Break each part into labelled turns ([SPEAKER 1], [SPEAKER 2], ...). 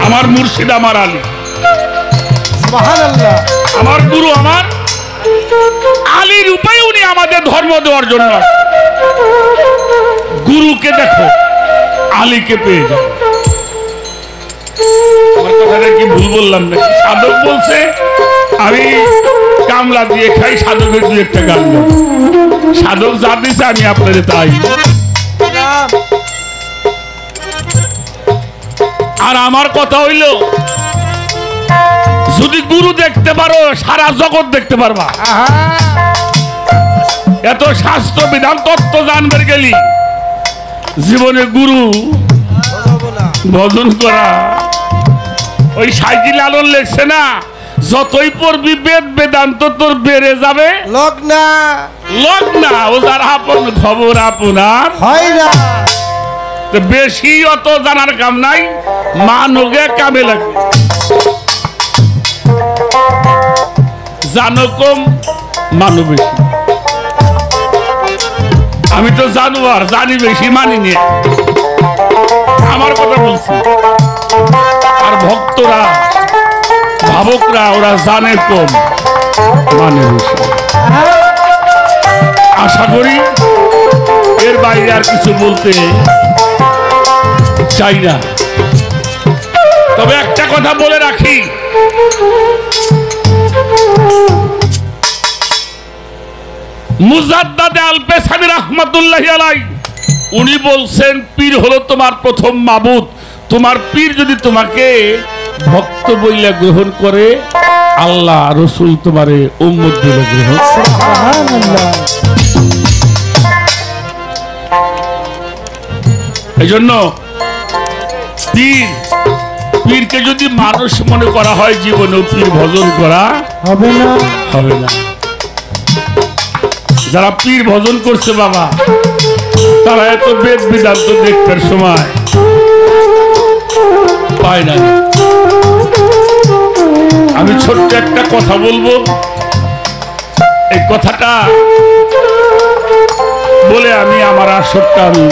[SPEAKER 1] আমার মুর্শিদ আমার আলী,
[SPEAKER 2] সুবহানাল্লাহ।
[SPEAKER 1] আমার গুরু আমার আলীর উপায় উনি আমাদের ধর্ম দেওয়ার জন্য। গুরুকে দেখো, আলীকে পেয়ে যাও। আমার কথাটা কি ভুল বললাম না? সাধক বলছে আমি কামলা দিয়ে খাই, সাধকের দু একটা গান গাই। সাধক যা দিছে আমি আপনাদের তাই। আর আমার কথা হইল, যদি গুরু দেখতে পারো সারা জগৎ দেখতে পারবা। এত শাস্ত্র বিধান তত্ত্ব জানবে গেলি, জীবনে গুরু ভজন করা। ওই সাইকেল আলোর লেখছে না, যতই পড়বি বেদ বেদান্ত তোর বেড়ে যাবে লগ্না। ও যার আপন খবর আপনার
[SPEAKER 2] হয় না।
[SPEAKER 1] বেশি অত জানার কাম নাই, মানুষে কামে লাগবে। জানো কম, মানু বেশি। আমি তো জানো আর জানি বেশি, মানি নিয়ে আমার কথা বলছি। আর ভক্তরা ভাবকরা ওরা জানে কম, মানে বেশি। আশা করি এর বাইরে আর কিছু বলতে চাই না। তবে একটা কথা বলে রাখি, মুজাদ্দাদে আল-পেশানি রাহমাতুল্লাহি আলাইহি উনি বলছেন, পীর হলো তোমার প্রথম মাবুদ। তোমার পীর যদি তোমাকে ভক্ত বইলা গ্রহণ করে, আল্লাহ রসুল তোমারে উম্মত বলে গ্রহণ।
[SPEAKER 2] সুবহানাল্লাহ।
[SPEAKER 1] এই জন্য পীরকে যদি মানুষ মনে করা হয়, জীবনে পীর ভজন করা
[SPEAKER 2] হবে না।
[SPEAKER 1] যারা পীর ভজন করছে বাবা, তারা এত বেদ বেদান্ত দেখবার সময় পায় না। আমি ছোট্ট একটা কথা বলবো, এই কথাটা বলে আমি আমার আসরটা আমি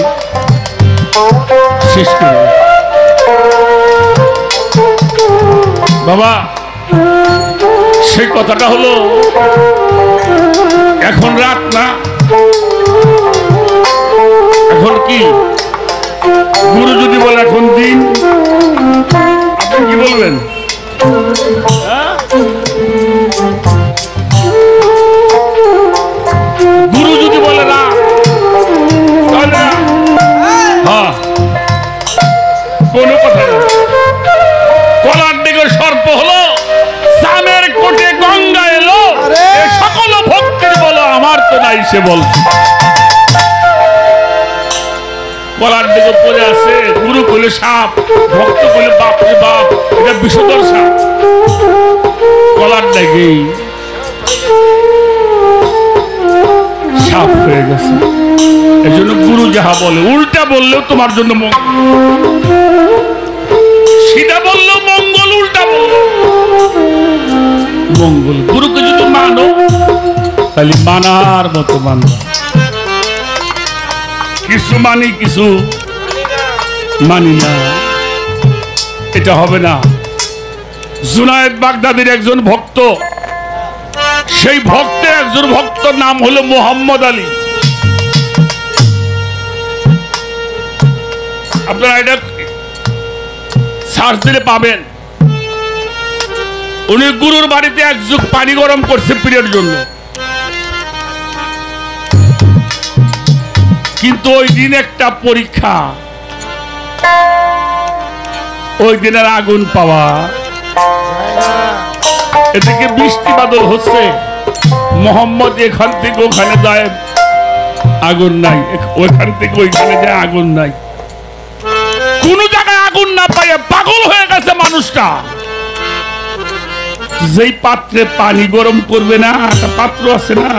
[SPEAKER 1] শেষ করব। বাবা, সেই কথাটা হলো, এখন রাত না, এখন কি গুরু যদি বলে এখন দিন, আপনি কি বলবেন? গুরু যদি বলে না, তাহলে হ্যাঁ, কোনো কথা নেই। কলার দিকে সর্প হলো, সামের কোটে গঙ্গা এলো, সকল ভক্তির বলো আমার তো নাই সে বলছে। কলার দিকে পড়ে আছে, গুরু কইলে সাপ, ভক্ত কইলে বাপ রে বাপ, এটা বিষধর সাপ। কলার দিকে সাপ হয়ে গেছে। এই জন্য গুরু যাহা বলে, উল্টা বললেও তোমার জন্য মঙ্গল, সিধা বললেও মঙ্গল, উল্টা বললেও মঙ্গল। গুরুকে যদি মানো, তাহলে মানার মতো মানো। কিছু মানি, কিছু মানি না, এটা হবে না। জুনায়েদ বাগদাদির একজন ভক্ত, সেই ভক্তের একজন ভক্ত নাম হলো মোহাম্মদ আলী। আপনারা এটা সার্চ দিলে পাবেন। উনি গুরুর বাড়িতে এক যুগ পানি গরম করছে পীরের জন্য, কিন্তু ওই দিন একটা পরীক্ষা, ওই দিনের আগুন পাওয়া। এদিকে বৃষ্টি বাদল হচ্ছে, মোহাম্মদ এখান থেকে ওখানে যায়, আগুন নাই, ওইখান থেকে ওইখানে যায়, আগুন নাই। কোন জায়গায় আগুন না পাইয়ে পাগল হয়ে গেছে মানুষটা। যেই পাত্রে পানি গরম করবে না, একটা পাত্র আছে না,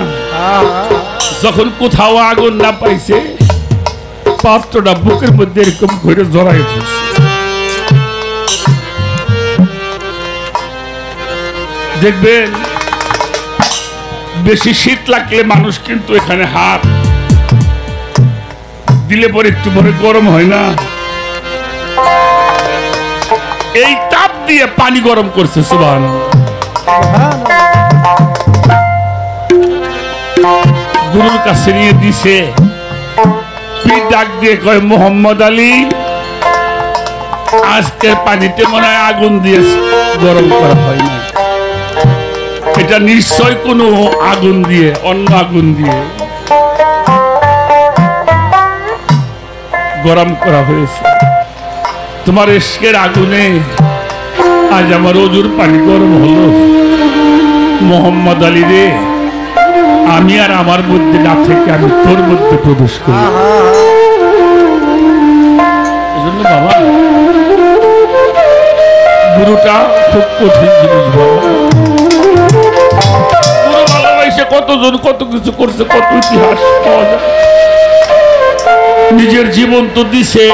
[SPEAKER 1] যখন কোথাও আগুন না পাইছে, পাত্রটা বুকের মধ্যে এরকম ঘুরে জড়াই ফেলছে। দেখবেন বেশি শীত লাগলে মানুষ কিন্তু এখানে হাত দিলে পরে একটু পরে গরম হয় না। এই তাপ দিয়ে পানি গরম করছে। সুবহানাল্লাহ। গুরুর কাছে নিয়ে দিছে, পীর ডাক দিয়ে কয়, মোহাম্মদ আলী, আজকের পানিতে মনে হয় আগুন দিয়ে গরম করা হয় না, এটা নিশ্চয় কোনো আগুন দিয়ে, অন্য আগুন দিয়ে গরম করা হয়েছে। তোমার ইশকের আগুনে আজ আমার ওজুর পানি গরম হলো। মোহাম্মদ আলী রে, আমি আর আমার মধ্যে না থেকে আমি তোর মধ্যে প্রবেশ করি। এজন্য বাবা, গুরুটা খুব কঠিন জিনিস বাবা। গুরু ভালোবাসে কতজন কত কিছু করছে, কত ইতিহাস পাওয়া যায়। নিজের জীবন তো দিছে,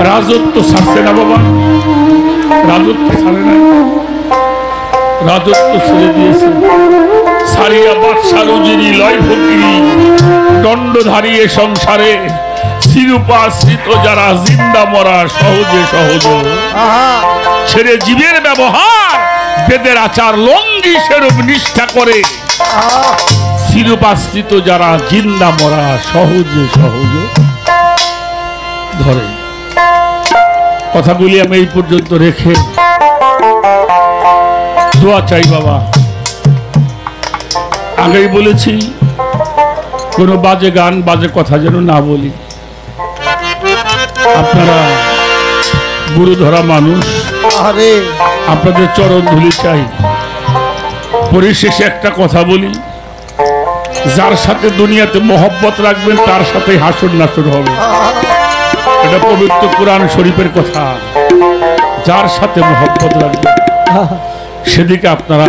[SPEAKER 1] রাজত্ব ছাড়ছে না বাবা, রাজত্ব ছাড়ে না, রাজত্ব ছেড়ে দিয়েছে। সারিয়া বাদশার উজিরি লয় ফকিরি, দণ্ড ধারিয়ে সংসারে চিরুপাশ্রিত যারা জিন্দা মরা সহজে সহজ। ছেড়ে জীবের ব্যবহার বেদের আচার লঙ্ঘি সেরূপ নিষ্ঠা করে, চিরুপাশ্রিত যারা জিন্দা মরা সহজে সহজ ধরে। কথাগুলি আমি এই পর্যন্ত রেখে দোয়া চাই বাবা। আগেই বলেছি, কোনো বাজে গান বাজে কথা যেন না বলি। আপনারা গুরু ধরা মানুষ, আপনাদের চরণ ধুলি চাই। পরিশেষে একটা কথা বলি, যার সাথে দুনিয়াতে মহব্বত রাখবেন তার সাথে হাসর নাসর হবে, এটা পবিত্র কোরআন শরীফের কথা। যার সাথে মহব্বত রাখবেন সেদিকে আপনারা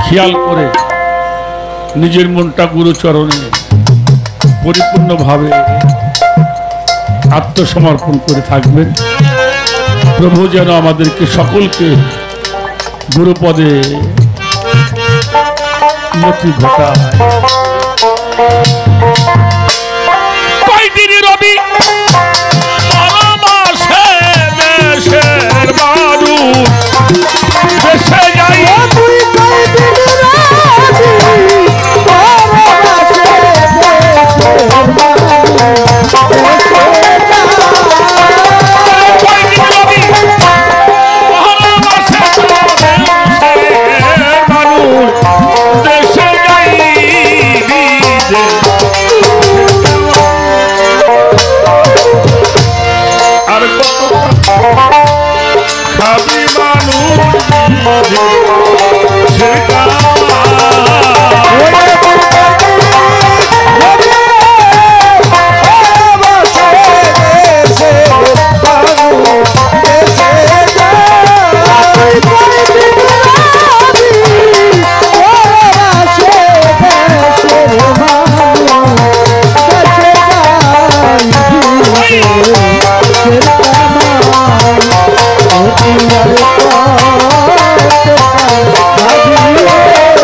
[SPEAKER 1] খেয়াল করে নিজের মনটা গুরুচরণে পরিপূর্ণভাবে আত্মসমর্পণ করে থাকবেন। প্রভু যেন আমাদেরকে সকলকে গুরুপদে মতি ঘটায়। কয়দিন রবি দেশের মানুষ দেশে যাই, খাবি মানুষ সেটা
[SPEAKER 2] Oh,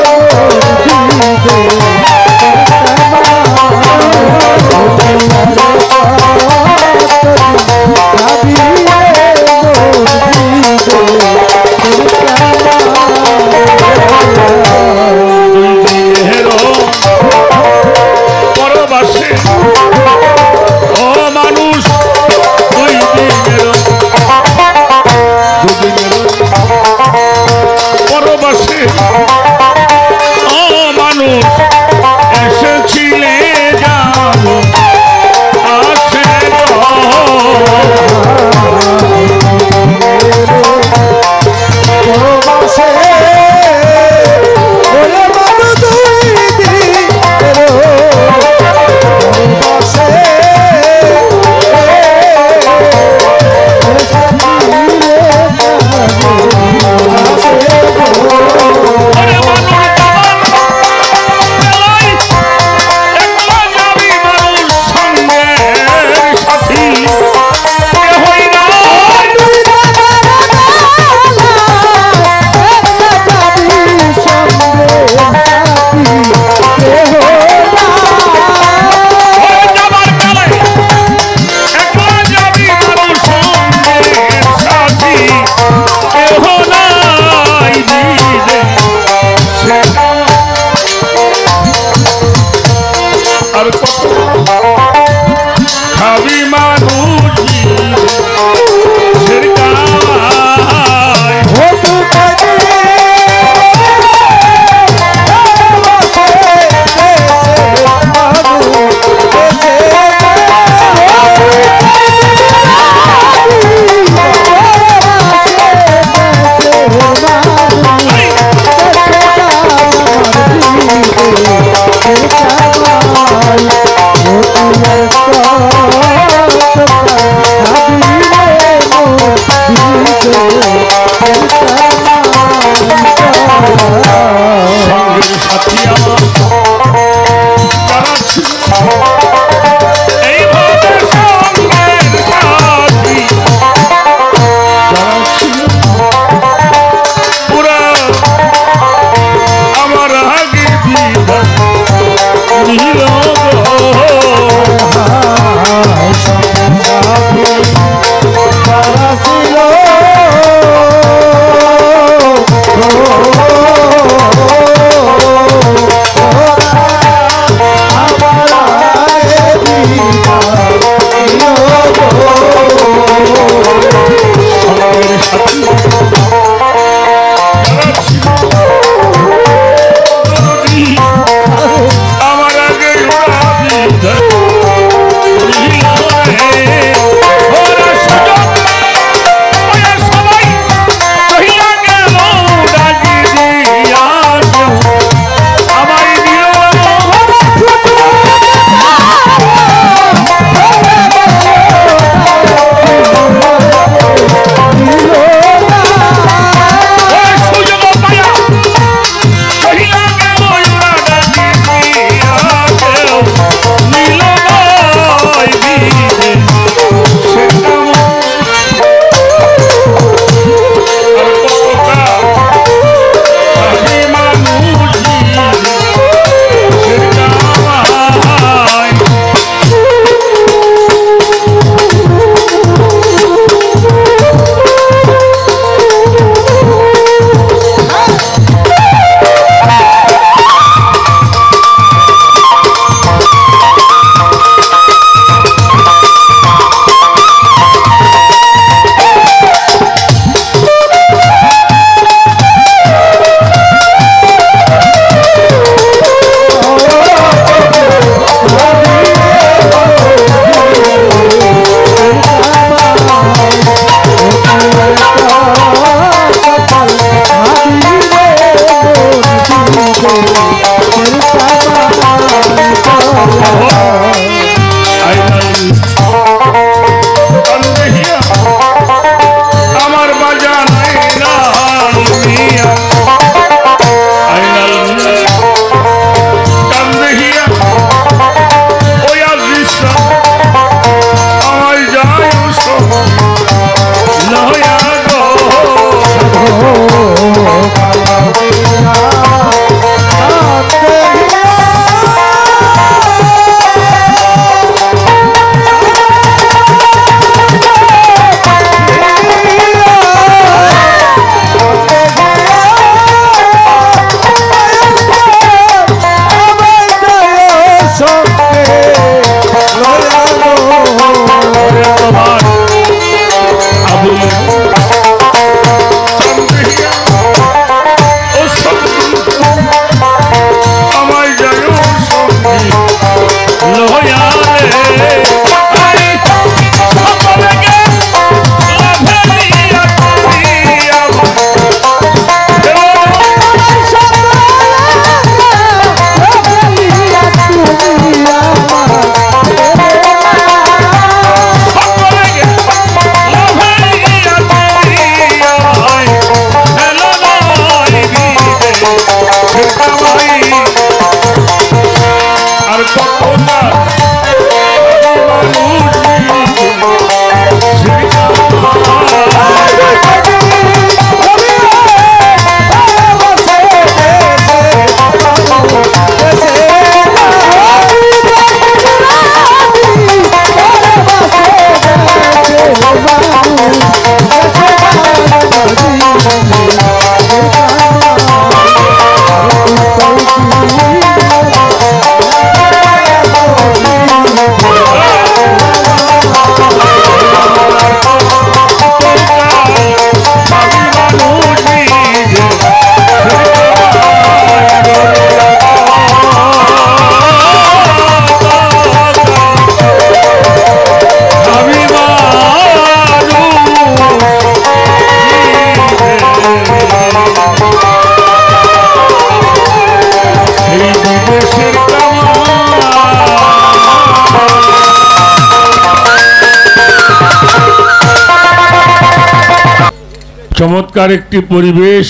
[SPEAKER 1] চমৎকার একটি পরিবেশ,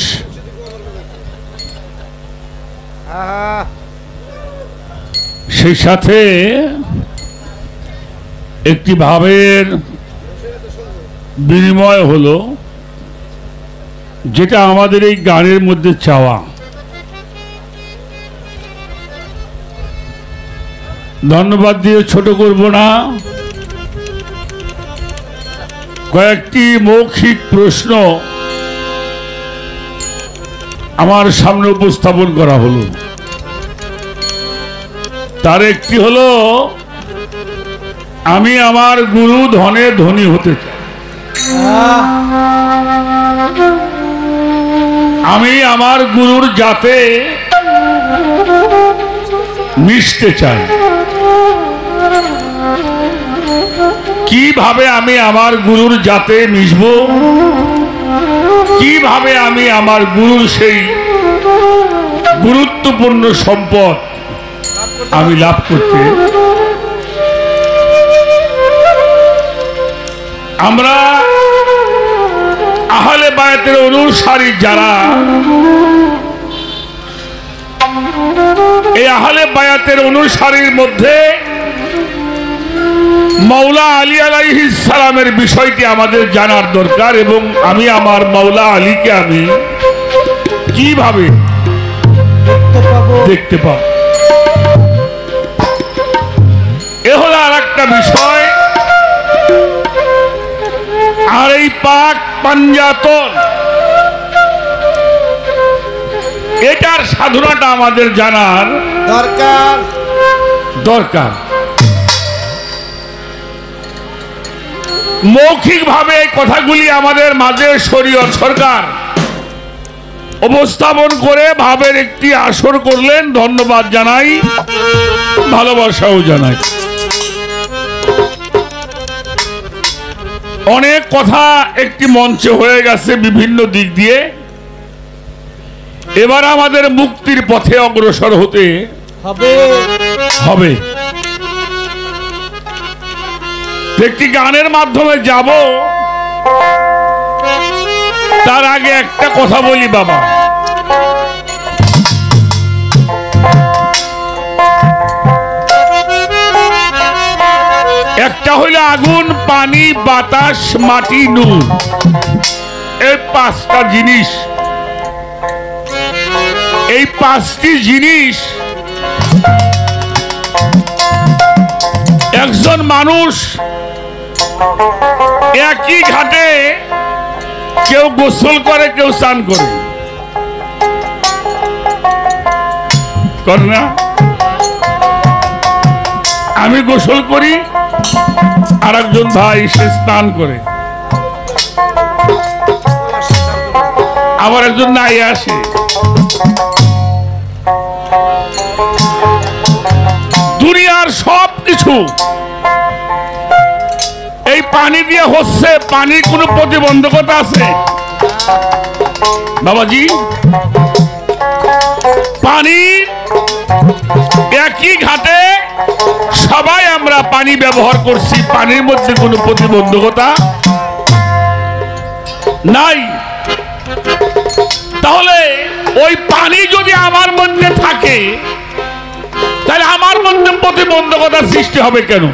[SPEAKER 1] সেই সাথে একটি ভাবের বিনিময় হলো, যেটা আমাদের এই গানের মধ্যে চাওয়া। ধন্যবাদ দিয়ে ছোট করব না, কয়েকটি মৌখিক প্রশ্ন আমার সামনে উপস্থাপন করা হলো। তার একটি হলো, আমি আমার গুরু ধনে ধনী হতে চাই, আমি আমার গুরুর জাতে মিশতে চাই। কিভাবে আমি আমার গুরুর জাতে মিশব, কিভাবে আমি আমার গুরুর সেই গুরুত্বপূর্ণ সম্পদ আমি লাভ করতে, আমরা আহলে বায়াতের অনুসারী যারা, এই আহলে বায়াতের অনুসারীর মধ্যে মাওলা আলী আলাইহিস সালামের বিষয়টি আমাদের জানার দরকার, এবং আমি আমার মাওলা আলীকে আমি কিভাবে দেখতে পাব, এ হলো আর একটা বিষয়। আর এই পাক পাঞ্জাতন, এটার সাধনাটা আমাদের জানার দরকার। মৌখিকভাবে এই কথাগুলি আমাদের মাঝে শরীয়ত সরকার উপস্থাপন করে ভাবের একটি আসর করলেন, ধন্যবাদ জানাই, ভালোবাসাও জানাই। অনেক কথা একটি মঞ্চে হয়ে গেছে বিভিন্ন দিক দিয়ে, এবার আমাদের মুক্তির পথে অগ্রসর হতে হবে। একটি গানের মাধ্যমে যাব, তার আগে একটা কথা বলি বাবা। একটা হইল আগুন, পানি, বাতাস, মাটি, নূর, এই পাঁচটা জিনিস। এই পাঁচটি জিনিস একজন মানুষ একই ঘাটে কেউ গোসল করে, কেউ স্নান করে না। আমি গোসল করি, আর একজন ভাই সে স্নান করে, আবার একজন নাই আসে। দুনিয়ার সব কিছু এই পানি দিয়ে হচ্ছে, পানির কোনো প্রতিবন্ধকতা আছে বাবাজি? পানি একই ঘাটে সবাই আমরা পানি ব্যবহার করছি, পানির মধ্যে কোনো প্রতিবন্ধকতা নাই। তাহলে ওই পানি যদি আমার মধ্যে থাকে, তাহলে আমার মধ্যে প্রতিবন্ধকতার সৃষ্টি হবে কেন?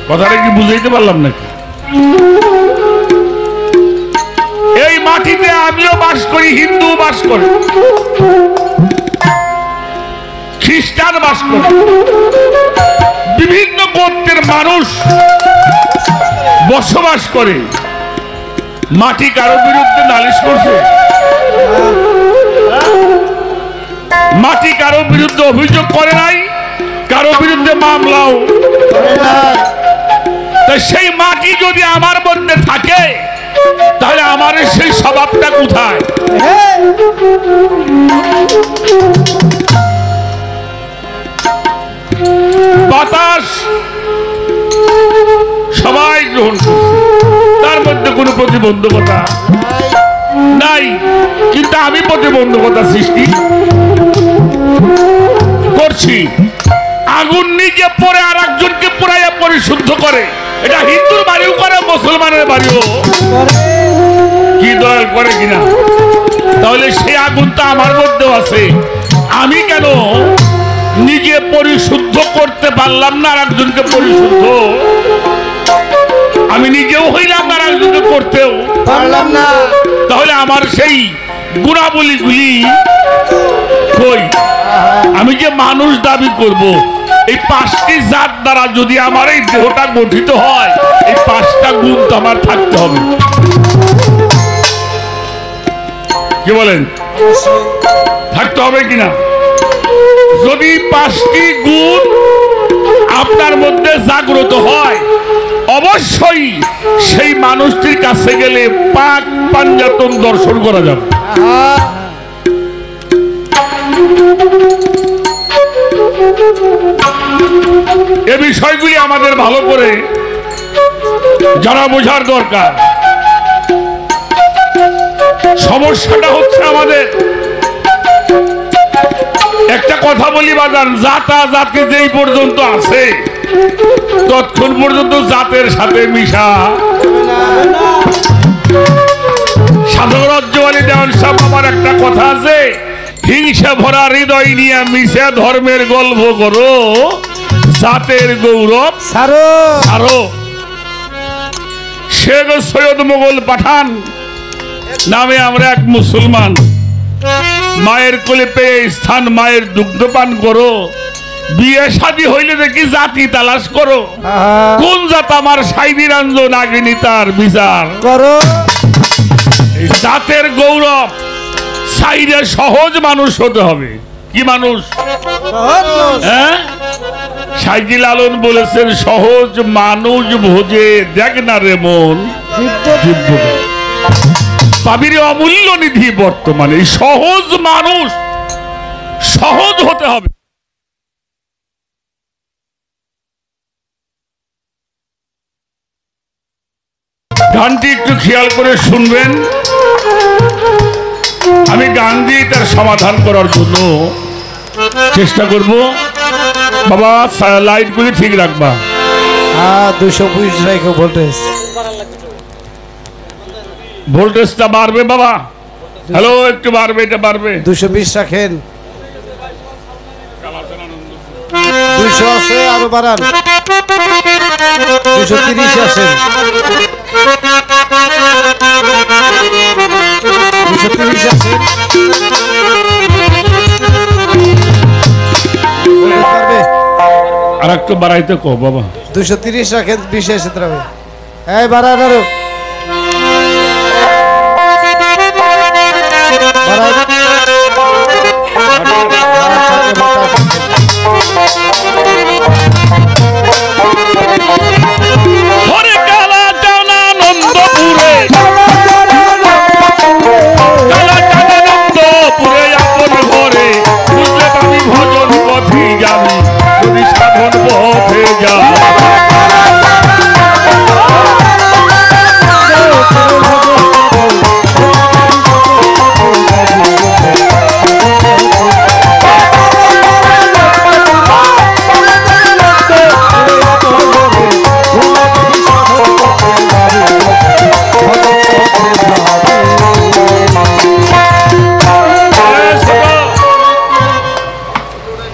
[SPEAKER 1] কথাটা কি বুঝাইতে পারলাম নাকি? এই মাটিতে আমিও বাস করি, হিন্দু বাস করে, খ্রিস্টান বাস করে, বিভিন্ন গোত্রের মানুষ বসবাস করে। মাটি কারো বিরুদ্ধে নালিশ করছে? মাটি কারো বিরুদ্ধে অভিযোগ করে নাই, কারো বিরুদ্ধে মামলাও। সেই মাটি যদি আমার মধ্যে থাকে, তাহলে আমার সেই স্বভাবটা কোথায়? বাতাস সবাই গ্রহণ করছে, তার মধ্যে কোনো প্রতিবন্ধকতা নাই, কিন্তু আমি প্রতিবন্ধকতা সৃষ্টি করছি। আগুন নিজে পড়ে আর একজনকে পুরাইয়া পরিশুদ্ধ করে, এটা হিন্দুর বাড়িও করে, মুসলমানের বাড়িও কি দয়া করে কিনা। তাহলে সে আগুনটা আমার মধ্যেও আছে। আমি কেন নিজে পরিশুদ্ধ করতে পারলাম না আর একজনকে পরিশুদ্ধ? আমি নিজেও হইলাম আর একজনকে করতেও
[SPEAKER 3] পারলাম না।
[SPEAKER 1] তাহলে আমার সেই গুণাবলীগুলি কই? আমি যে মানুষ দাবি করব, এই 5টি জাত দ্বারা যদি আমার এই দেহটা গঠিত হয়, এই 5টা গুণ তো আমার থাকতে হবে। কি বলেন? থাকতে হবে কিনা? যদি 5টি গুণ আপনার মধ্যে জাগ্রত হয়, অবশ্যই সেই মানুষটির কাছে গেলে পাক পাঞ্জাতন দর্শন করা যাবে। এ বিষয়গুলি আমাদের ভালো করে জানা বোঝার দরকার। সমস্যাটা হচ্ছে আমাদের একটা কথা বলি বাজান, জাতা জাতি যেই পর্যন্ত আছে ততক্ষণ পর্যন্ত জাতের সাথে মিশা। সাধুরাজ্যবালী দেওয়ান সাহেব আমার একটা কথা আছে, হিংসা ভরা হৃদয় নিয়ে মিশে ধর্মের গল্প করো, জাতের গৌরব
[SPEAKER 3] সারো
[SPEAKER 1] সারো। শেখ সৈয়দ মোগল পাঠান নামে আমরা এক মুসলমান। মায়ের কোলে পেয়ে স্থান মায়ের দুগ্ধপান করো, বিয়ে শাদী হইলে দেখি জাতি তালাশ করো, কোন জাত আমার সাইদি রঞ্জন আগিনী তার বিচার
[SPEAKER 3] করো।
[SPEAKER 1] এই জাতের গৌরব সাইডে সহজ মানুষ হতে হবে। কি মানুষ? হ্যাঁ, সাইজি লালন বলেছেন, সহজ মানুষ ভোজে দেখ না রে মন পাবির অমূল্য নিধি বর্তমানে। সহজ মানুষ সহজ হতে হবে। গানটি একটু খেয়াল করে শুনবেন। আমি গান দিয়ে তার সমাধান করার জন্য চেষ্টা করব। বাবা লাইটগুলি ঠিক রাখবা।
[SPEAKER 3] 220 রাখো ভোল্টেজ।
[SPEAKER 1] ভোল্টেজটা বাড়বে বাবা। হ্যালো, একটু বাড়বে, এটা বাড়বে।
[SPEAKER 3] 220 রাখেন। 200 আছে, আরো বাড়ান। 230 আসেন। 230 আসেন। পারবে?
[SPEAKER 1] আর একটু বাড়াইতে কো বাবা।
[SPEAKER 3] 230 রাখেন, 20 এসে দাঁড়াবে। এই বাড়ান আরো।
[SPEAKER 1] হরে কালা টানা আনন্দপুরে, কালা টানা আনন্দপুরে আপন ঘরে, বুঝলে পাবি ভজন পথে যাবি, যদি সাধন পথে যাবি।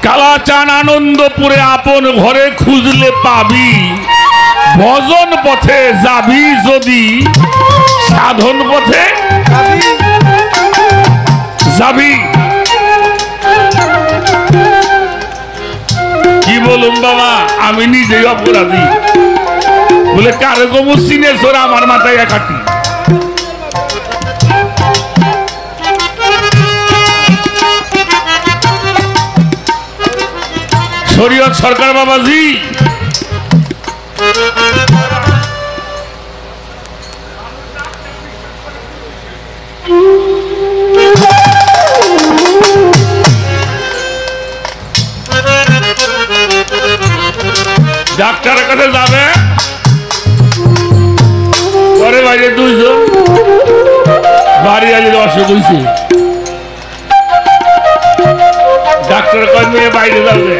[SPEAKER 1] কালাচান আনন্দপুরে আপন ঘরে খুঁজলে পাবি, ভজন পথে যাবি যদি, সাধন পথে যাবি। কি বলুন বাবা, আমি নিজেই অপরাধী। বলে কারকম সিনেশ্বর আমার মাথায় একাটি। শরীয়ত সরকার বাবাজি, ডাক্তারের কাছে যাবে, ঘরে বাইরে 200, বাড়ি আলি 100 হয়েছে। ডাক্তার কয় মেয়ে বাইরে যাবে।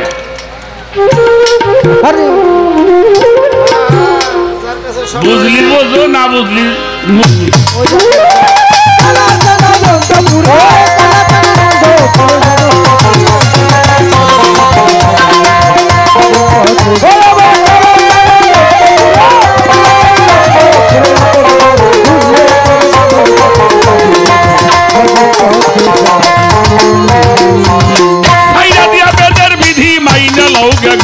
[SPEAKER 1] বুঝলি বোঝো না বুঝলি বুঝলি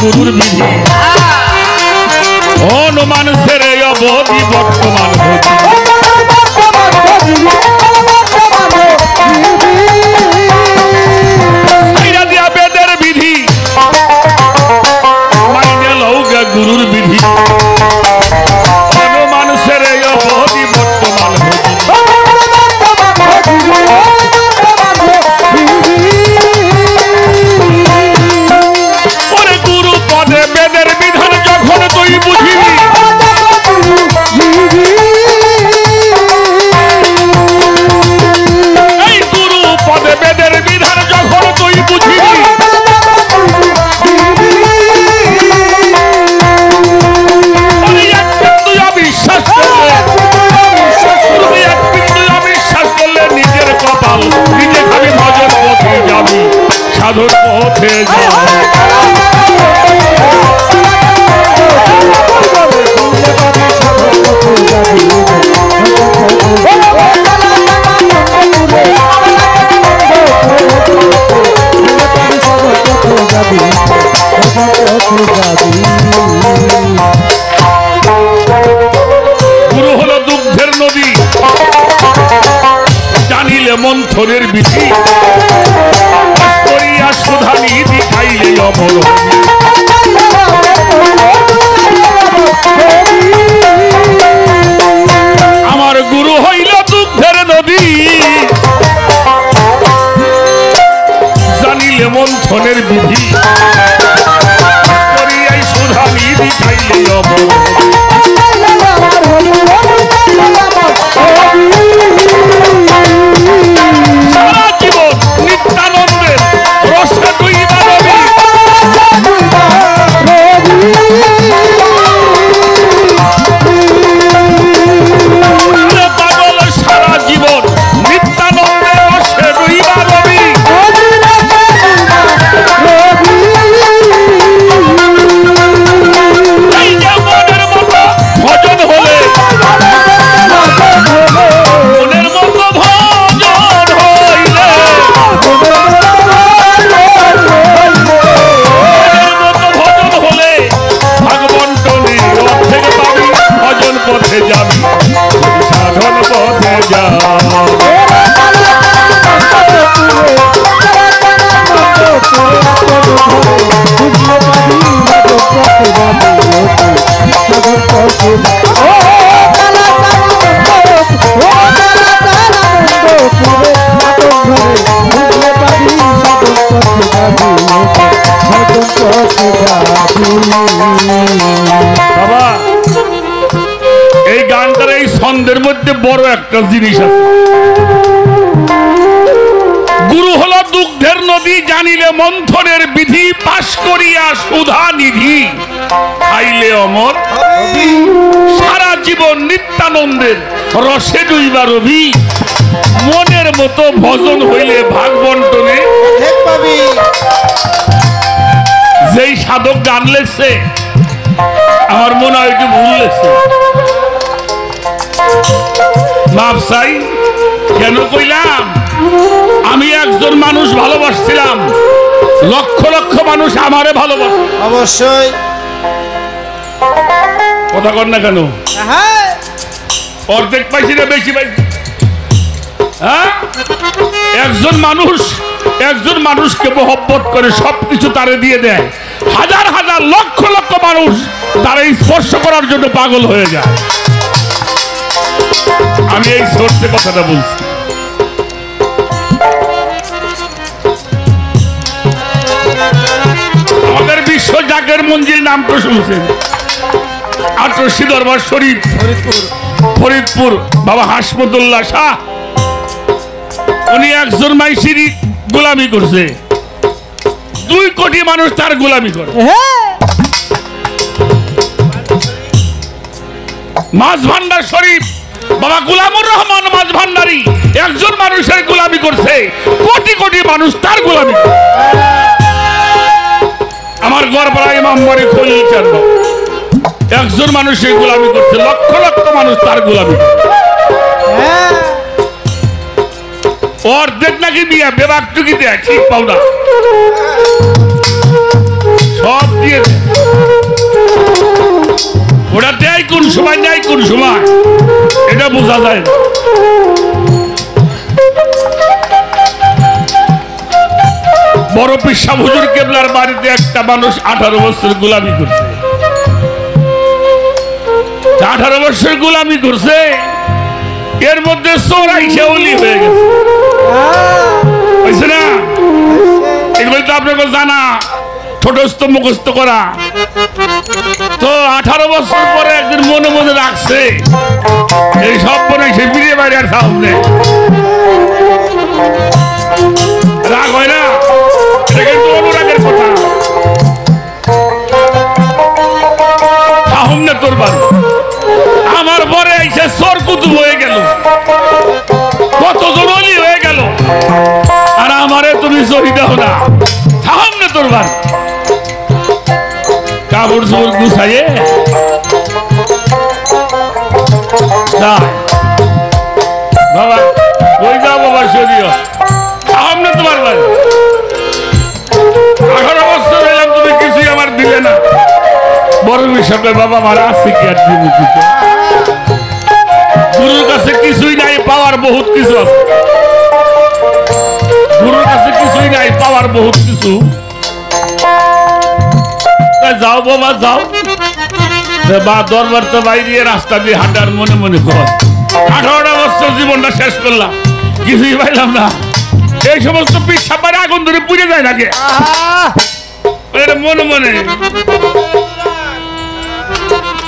[SPEAKER 1] গুরুর বিধি হনুমান সেরে অবধি বর্তমান দিয়া বেদের বিধি মাইনে লৌগা গুরুর বিধি হনুমান সেরে অবধি বর্তমান বেদের বিধান যখন তুই বুঝিবি এই গুরু পদে বেদের বিধান যখন তুই বুঝিবি অবিশ্বাস করলে নিজের কপাল নিজে খালি ভজন পথে যাবি সাধন পথে যাবি গুরু হলো দুগ্ধের নদী জানিলে মন্থনের বিধি করিয়া সুধা নিধি খাইলে অমর আমার গুরু হইল দুগ্ধের নদী জানিলে মন্থনের বিধি করিয়াই সুধা নিধি খাইলে অমর সারা জীবন নিত্যানন্দের রসে ডুইবা রবি পাগল সারা জীবন নিত্যানন্দের রসে ডুইবা রবি এই যে মনের মতো ভজন হলে মনের মতো ভজন হইলে মনের মতো ভজন হলে ভাগবন্টনে অর্ধেক পাবি ভজন পথে যাবি সাধন পথে যাবি বাবা এই গানটার এই ছন্দের মধ্যে বড় একটা জিনিস আছে গুরু হলো দুগ্ধের নদী জানিলে মন্থনের বিধি পাশ করিয়া সুধা নিধি খাইলে অমর সারা জীবন নিত্যানন্দের রসে ডুইবা রবি মনের মতো ভজন হইলে ভাগ বন্টনে যেই সাধক গান লেখছে আমার মনে হয় একটু ভুল লেখছে মাফ চাই কেন কইলাম আমি একজন মানুষ ভালোবাসছিলাম লক্ষ লক্ষ মানুষ আমারে ভালোবাসে
[SPEAKER 3] অবশ্যই
[SPEAKER 1] কথা কর না কেন অর্ধেক পাইছি না বেশি পাইছি হ্যাঁ একজন মানুষকে মহব্বত করে সবকিছু তারে দিয়ে দেয় হাজার হাজার লক্ষ লক্ষ মানুষ তারা স্পর্শ করার জন্য পাগল হয়ে যায় আমি এই সোর্সে কথাটা বলছি আমাদের বিশ্ব জাকের মঞ্জিল নাম তো শুনছেন আটরশি দরবার শরীফ ফরিদপুর বাবা হাসমতুল্লাহ শাহ উনি একজন মাইশির গোলামি করছে 2 কোটি মানুষ তার গোলামি করে মাছ ভান্ডার শরীফ বাবা গোলামুর রহমান মাছ ভান্ডারী একজন মানুষের গোলামি করছে, কোটি কোটি মানুষ তার গোলামি। আমার গড়পাড়া ইমাম বাড়ি খলিল চাঁদ একজন মানুষের গোলামি করছে, লক্ষ লক্ষ মানুষ তার গোলামি। অর্ধেক নাকি দিয়া বেবাক টুকি দেয়, ঠিক পাও না, সব দিয়ে ওটা দেয় কোন সময়, নেয় কোন সময়, এটা বোঝা যায় না। বড় পিসা হুজুর কেবলার বাড়িতে একটা মানুষ 18 বছর গোলামি করছে, 18 বছর গোলামি করছে, এর মধ্যে 84 ওলি হয়ে গেছে, বুঝছে না? এগুলো তো আপনাকে জানা, ছোটস্থ মুখস্থ করা। তো 18 বছর পরে একদিন মনে মনে রাখছে এই সব মনে সে ফিরে বাইরে আর সামনে রাগ হয় না, এটা কিন্তু অনুরাগের কথা। সামনে তোর বাড়ি আমার পরে এসে সর কুতুব হয়ে গেল, কত জরুরি হয়ে গেল, আর আমারে তুমি শহীদ হও না। সামনে তোর বাড়ি কাপড় চোপড় গুছাইয়ে বাবা কই যাও বাবা, শরীর সামনে তোমার বাড়ি। 18 বছর এলাম, তুমি কিছুই আমার দিলে না। বড় বিষয়ে বাবা আমার আছে কি আর দিব? গুরুর কাছে কিছুই নাই, পাওয়ার বহুত কিছু আছে। গুরুর কাছে কিছুই নাই, পাওয়ার বহুত কিছু। যাও বাবা যাও, বা দরবার তো বাইরে রাস্তা দিয়ে হাঁটার মনে মনে কর। 18টা বছর জীবনটা শেষ করলাম, কিছুই পাইলাম না। এই সমস্ত পিসাবার আগুন ধরে পুড়ে যায় নাকি মনে মনে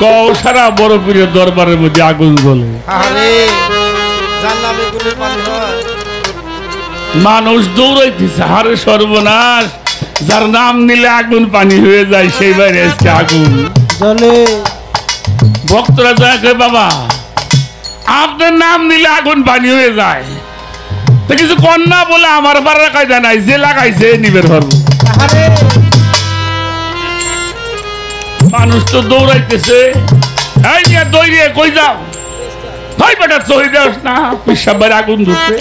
[SPEAKER 1] কও, সারা বড় পীরের দরবারের মধ্যে আগুন জ্বলে। মানুষ দৌড়াইতেছে, হারে সর্বনাশ, যার নাম নিলে আগুন পানি হয়ে যায় সেই বাইরে আজকে আগুন জ্বলে। ভক্তরা যায় বাবা আপনার নাম নিলে আগুন পানি হয়ে যায়, তো কিছু কন্যা বলে আমার পাড়ার কায়দা নাই, যে লাগাইছে নিবের পারবো। মানুষ তো দৌড়াইতেছে, এই নিয়ে দৌড়িয়ে কই যাও, ভাই বেটা চলে যাস না, পিসাব বাইরে আগুন ধরছে।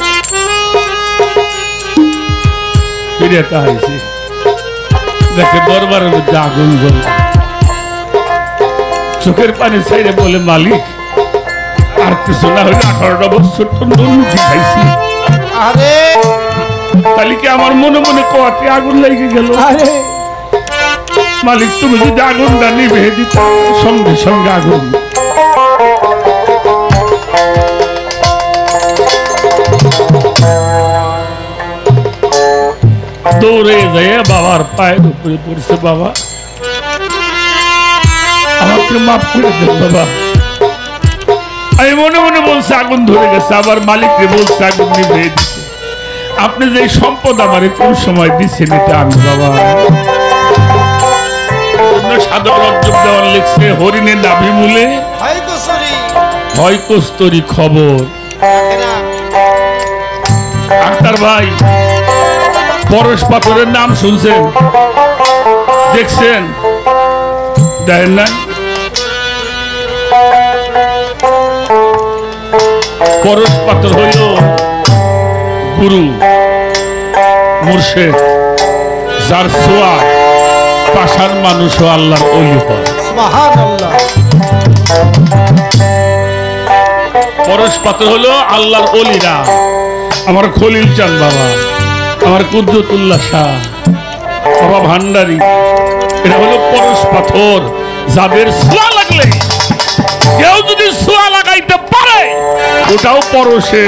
[SPEAKER 1] ফিরে তাইছে দেখে দরবারের মধ্যে আগুন জ্বলে, চোখের পানি ছাইরে বলে মালিক আর কিছু না হলে 18টা বছর তো দুর্নীতি খাইছি, তাহলে কি আমার মনে মনে কতে আগুন লেগে গেল। মালিক তুমি যদি আগুনটা নিভে দিত, সঙ্গে সঙ্গে আগুন। দৌড়ে যায় বাবার পায়ের উপরে পড়ছে, বাবা আমাকে মাফ করে দেন বাবা। আমি মনে মনে বলছে আগুন ধরে গেছে, আবার মালিককে বলছে আগুন নিভে দিচ্ছে। আপনি যে সম্পদ আমারে কোন সময় দিচ্ছেন এটা আমি বাবা সাদর অর্জক দেওয়ার লিখছে, হরিণের নাভি মূলে হয় কস্তরি খবর। আক্তার ভাই পরশ পাথরের নাম শুনছেন, দেখছেন, দেখেন না? পরশ পাথর হইল গুরু মুর্শিদ, যার ছোঁয়া পাষাণ মানুষও আল্লাহর ওলি হয়। পরশ পাথর হলো আল্লাহর ওলিরা, আমার খলিল চাঁদ বাবা, আমার কুদ্দুতুল্লাহ শাহ বাবা ভান্ডারী, এটা হলো পরশ পাথর। যাদের ছোঁয়া লাগলে, কেউ যদি ছোঁয়া লাগাইতে পারে ওটাও পরশে।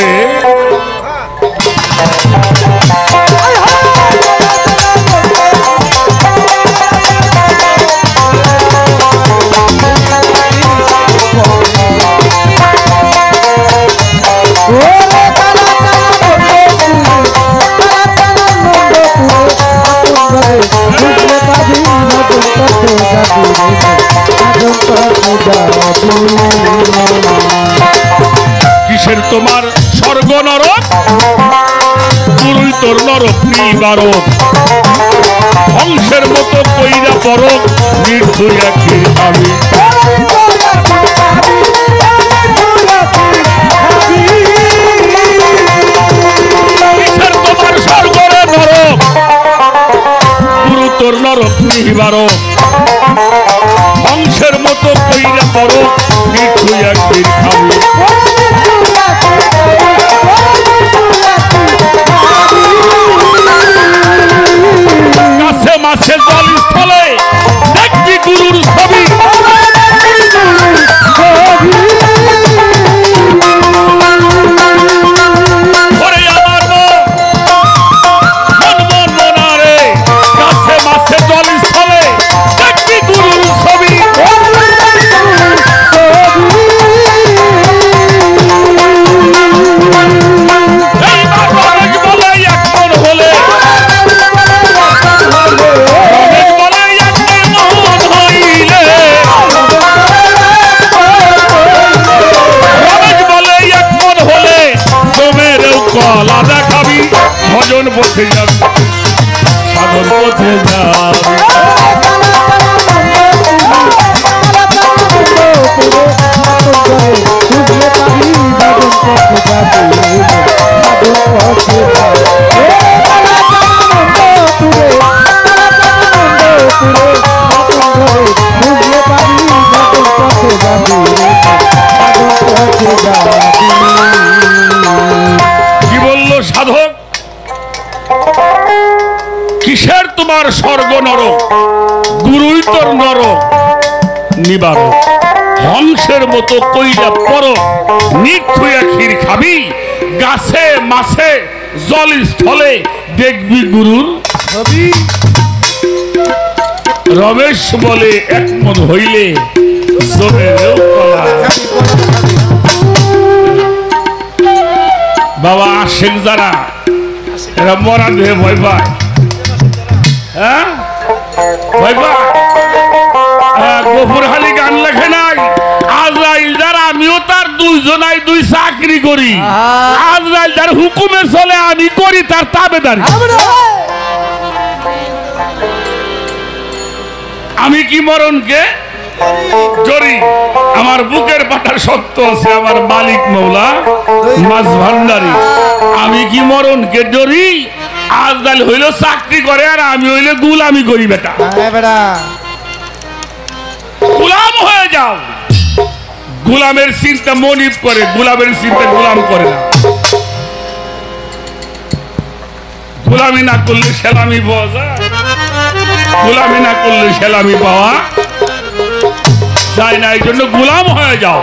[SPEAKER 1] কিসের তোমার স্বর্গ নরক, গুরুই তোর নরক নিবারক, ধ্বংসের মতো কইরা পরক, নির্ধুর আখির আমি। কিসের তোমার স্বর্গ নরক, গুরু তোর নরক নিবারক, ধ্বংসের মতো কইরা পরক, নির্ধুর আখির আমি। কাছে মাছে জল স্থলে দেখবি গুরুর ছবি, ওরে আমার মন মন মনারে, কাছে মাছে জল স্থলে দেখবি গুরুর ছবি। ভজন পথে যাবি, সাধন পথে যাবি, কি বললো সাধক? কিসের তোমার স্বর্গ নরক, গুরুই তোর নরক নিবারক, হংসের মতো কইরা পরক, নিথুয়া ক্ষীর খাবি, গাছে মাছে জল স্থলে দেখবি গুরুর ছবি। রমেশ বলে একমত হইলে বাবা আশেক যারা এরা মরা দেহে ভয় পায়, হ্যাঁ ভয় পায়। গফুরহালি গান লেখে নাই, আজরাইল যারা আমিও তার দুইজনাই দুই চাকরি করি, আজরাইল যার হুকুমে চলে আমি করি তার তাবেদারি। আমি কি মরণকে জরি, আমার বুকের পাটার শক্ত আছে আমার মালিক মৌলা মাছ ভান্ডারি। আমি কি মরণকে জরি, আজরাইল হইল চাকরি করে আর আমি হইলে গুলামি করি। বেটা গুলাম হয়ে যাও, গুলামের চিন্তা মনিব করে, গুলামের চিন্তা গুলাম করে না। গুলামি না করলে সেলামি পাওয়া যায়, গুলামি না করলে সেলামি পাওয়া যায় না। এই জন্য গুলাম হয়ে যাও।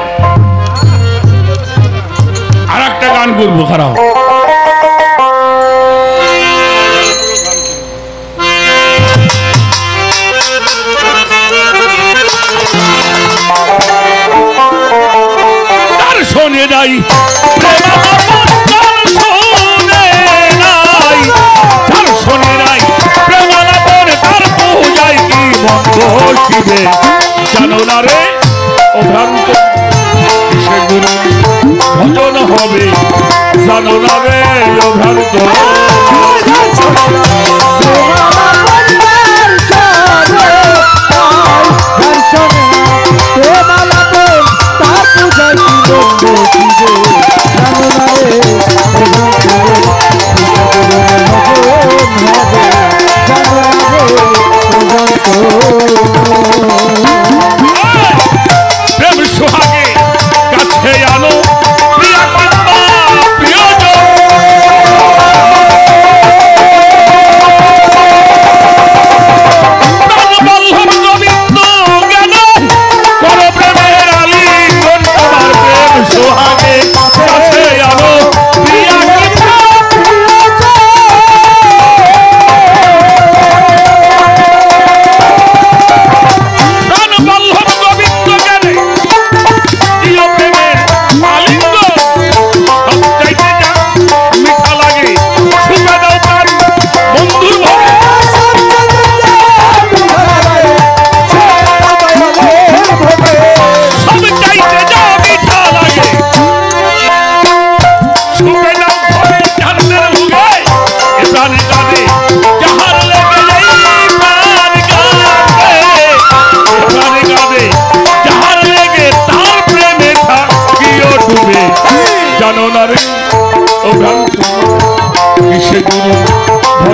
[SPEAKER 1] আর একটা গান করবো, খারাপ শোনে নাই শোনে নাই প্রেমালাপন তার পূজায় কি বন্ধ শিবে, জানো না রে অভ্রান্ত সে গুরু ভজন হবে, জানো না রে অভ্রান্ত। প্রেম সোহাগে কাছে আনো প্রিয়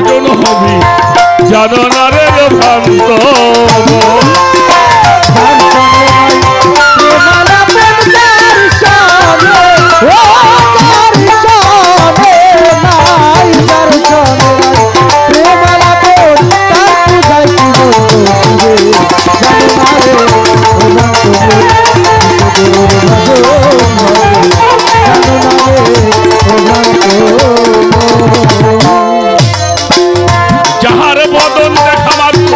[SPEAKER 1] ভজন হবি জানো না রে ভ্রান্ত যাহার বদন দেখা মাত্র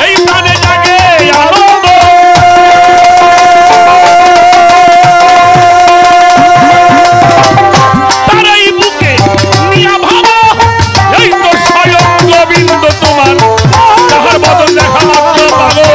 [SPEAKER 1] এই প্রাণে জাগে আনন্দ তার এই বুকে নিয়া ভাবো এই তো স্বয়ং গোবিন্দ তোমার যাহার বদন দেখা মাত্র পাগল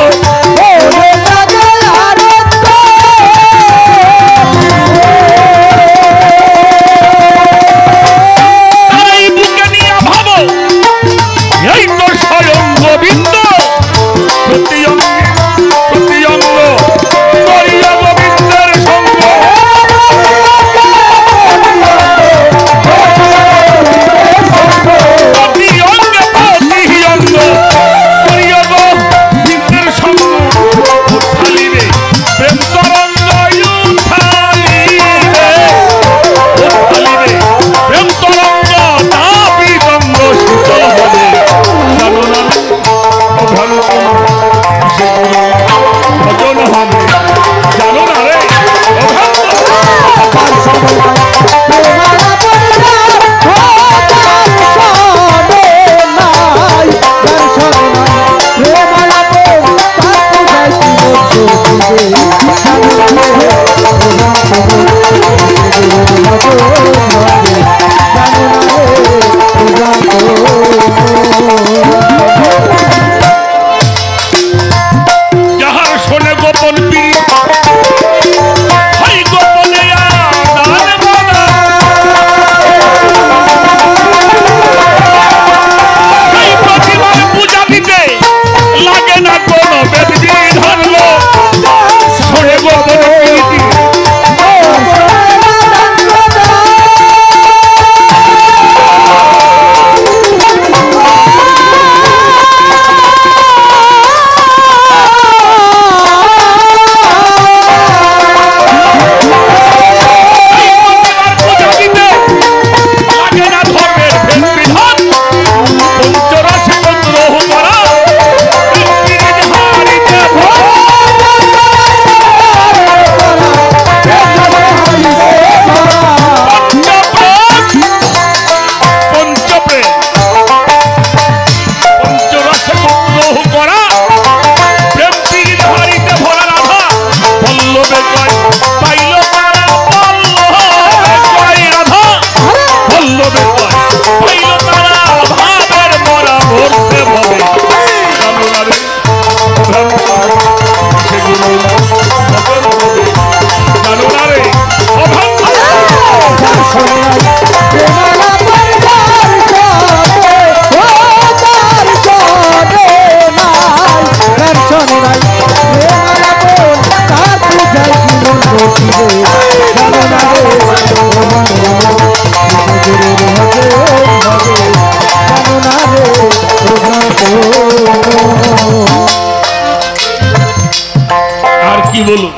[SPEAKER 1] কি বলুন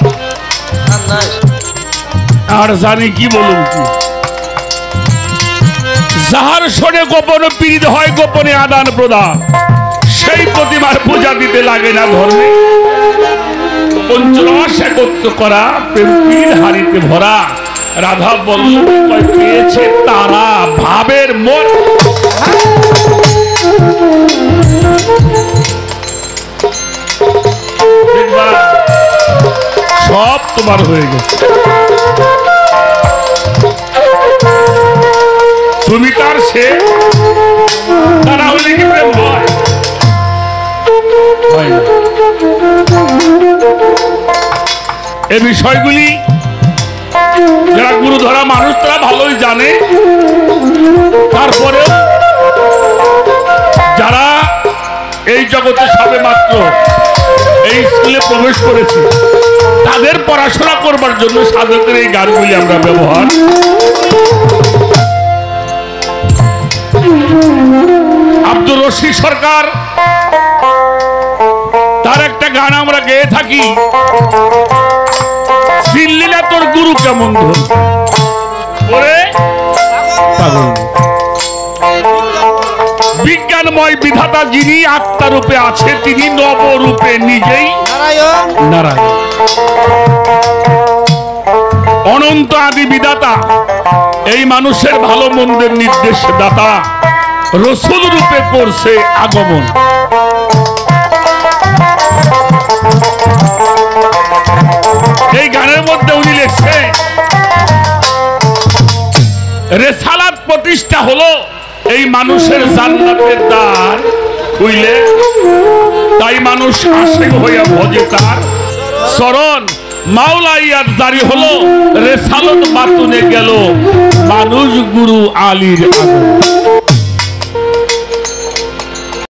[SPEAKER 1] আর জানি কি বলুন কি যাহার শোনে গোপন পীড়িত হয় গোপনে আদান প্রদান সেই প্রতিমার পূজা দিতে লাগে না ধর্মে পঞ্চরস একত্র করা প্রেম হারিতে ভরা রাধা বল্লভ পেয়েছে তারা ভাবের মন সব তোমার হয়ে গেছে তুমি তার সে তারা হলে কি প্রেম হয় না এই বিষয়গুলি যারা গুরু ধরা মানুষ তারা ভালোই জানে তারপরে যারা এই জগতে সবে মাত্র এই স্কুলে প্রবেশ করেছে তাদের পড়াশোনা করবার জন্য সাধকের এই গানগুলি আমরা ব্যবহার আব্দুর রশিদ সরকার তার একটা গান আমরা গেয়ে থাকি, চিনলি না তোর গুরু কেমন ধন। ওরে বিজ্ঞানময় বিধাতা যিনি আত্মা রূপে আছে, তিনি নবরূপে নিজেই
[SPEAKER 3] নারায়ণ।
[SPEAKER 1] নারায়ণ। অনন্ত আদি বিধাতা, এই মানুষের ভালো মন্দের নির্দেশ দাতা, রসুল রূপে করছে আগমন। এই গানের মধ্যে উনি লিখছে রেসালাত প্রতিষ্ঠা হলো এই মানুষের জান্নাতের দ্বার খুইলে, তাই মানুষ আশিক হইয়া ভজে তার চরণ। মাওলাইয়ার জারি হলো রেসালত বাতুনে গেল মানুষ গুরু আলীর আগমন।